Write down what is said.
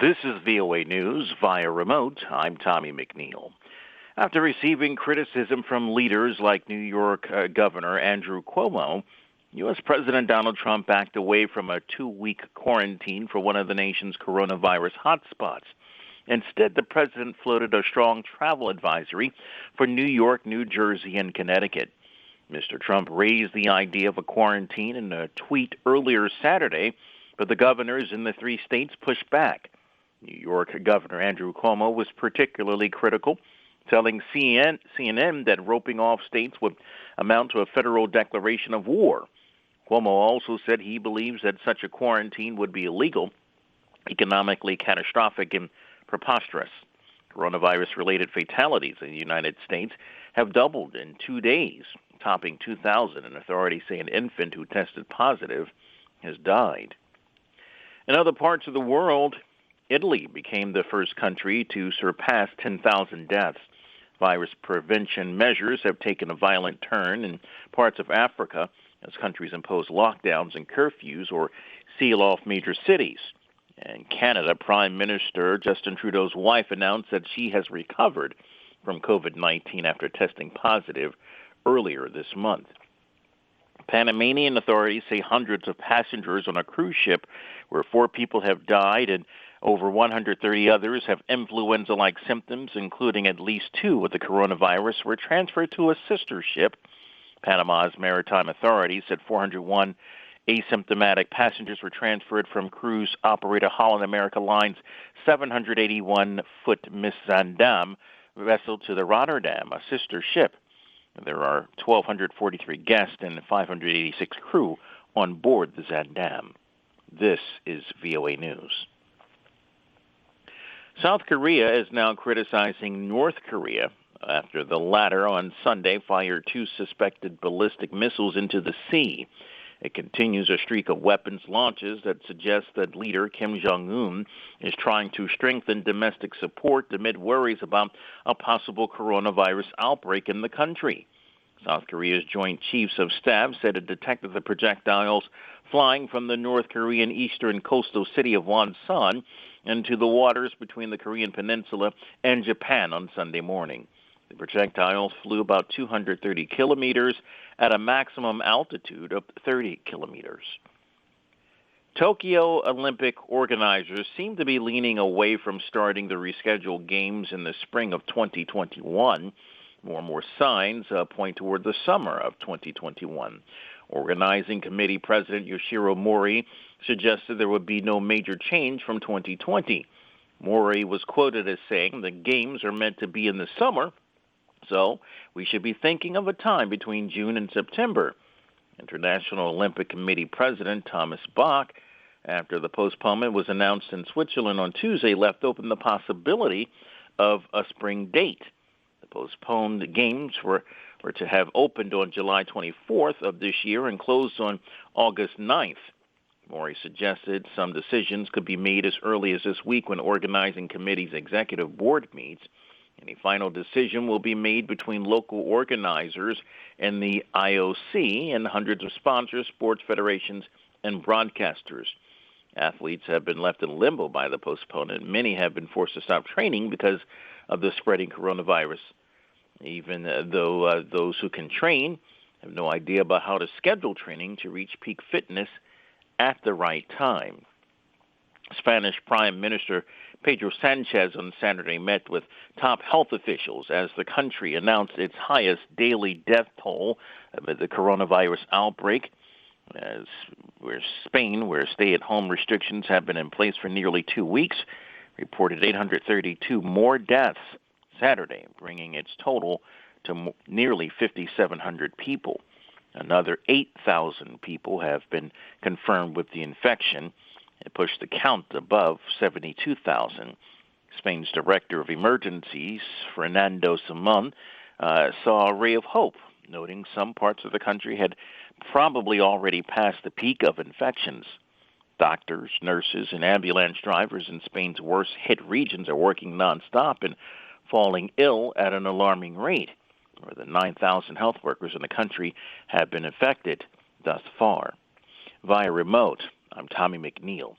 This is VOA News via remote. I'm Tommy McNeil. After receiving criticism from leaders like New York Governor Andrew Cuomo, U.S. President Donald Trump backed away from a 2-week quarantine for one of the nation's coronavirus hotspots. Instead, the president floated a strong travel advisory for New York, New Jersey, and Connecticut. Mr. Trump raised the idea of a quarantine in a tweet earlier Saturday, but the governors in the 3 states pushed back. New York Governor Andrew Cuomo was particularly critical, telling CNN that roping off states would amount to a federal declaration of war. Cuomo also said he believes that such a quarantine would be illegal, economically catastrophic, and preposterous. Coronavirus-related fatalities in the United States have doubled in 2 days, topping 2,000, and authorities say an infant who tested positive has died. In other parts of the world, Italy became the first country to surpass 10,000 deaths. Virus prevention measures have taken a violent turn in parts of Africa as countries impose lockdowns and curfews or seal off major cities. In Canada, Prime Minister Justin Trudeau's wife announced that she has recovered from COVID-19 after testing positive earlier this month. Panamanian authorities say hundreds of passengers on a cruise ship where 4 people have died and over 130 others have influenza-like symptoms, including at least 2 with the coronavirus, were transferred to a sister ship. Panama's maritime authorities said 401 asymptomatic passengers were transferred from cruise operator Holland America Line's 781-foot Miss Zandam vessel to the Rotterdam, a sister ship. There are 1,243 guests and 586 crew on board the Zandam. This is VOA News. South Korea is now criticizing North Korea after the latter on Sunday fired 2 suspected ballistic missiles into the sea. It continues a streak of weapons launches that suggests that leader Kim Jong-un is trying to strengthen domestic support amid worries about a possible coronavirus outbreak in the country. South Korea's Joint Chiefs of Staff said it detected the projectiles flying from the North Korean eastern coastal city of Wonsan into the waters between the Korean peninsula and Japan on Sunday morning. The projectiles flew about 230 kilometers at a maximum altitude of 30 kilometers. Tokyo Olympic organizers seem to be leaning away from starting the rescheduled games in the spring of 2021. More and more signs point toward the summer of 2021. Organizing Committee President Yoshiro Mori suggested there would be no major change from 2020. Mori was quoted as saying the games are meant to be in the summer, so we should be thinking of a time between June and September. International Olympic Committee President Thomas Bach, after the postponement was announced in Switzerland on Tuesday, left open the possibility of a spring date. The postponed games were to have opened on July 24th of this year and closed on August 9th. Mori suggested some decisions could be made as early as this week when organizing committee's executive board meets. Any final decision will be made between local organizers and the IOC and hundreds of sponsors, sports federations, and broadcasters. Athletes have been left in limbo by the postponement. Many have been forced to stop training because of the spreading coronavirus, even though those who can train have no idea about how to schedule training to reach peak fitness at the right time. Spanish Prime Minister Pedro Sanchez on Saturday met with top health officials as the country announced its highest daily death toll amid the coronavirus outbreak. As Spain, where stay-at-home restrictions have been in place for nearly 2 weeks, reported 832 more deaths Saturday, bringing its total to nearly 5,700 people. Another 8,000 people have been confirmed with the infection. It pushed the count above 72,000. Spain's Director of Emergencies, Fernando Simon, saw a ray of hope, noting some parts of the country had probably already passed the peak of infections. Doctors, nurses, and ambulance drivers in Spain's worst-hit regions are working nonstop and falling ill at an alarming rate. More than 9,000 health workers in the country have been affected thus far. Via remote, I'm Tommy McNeil.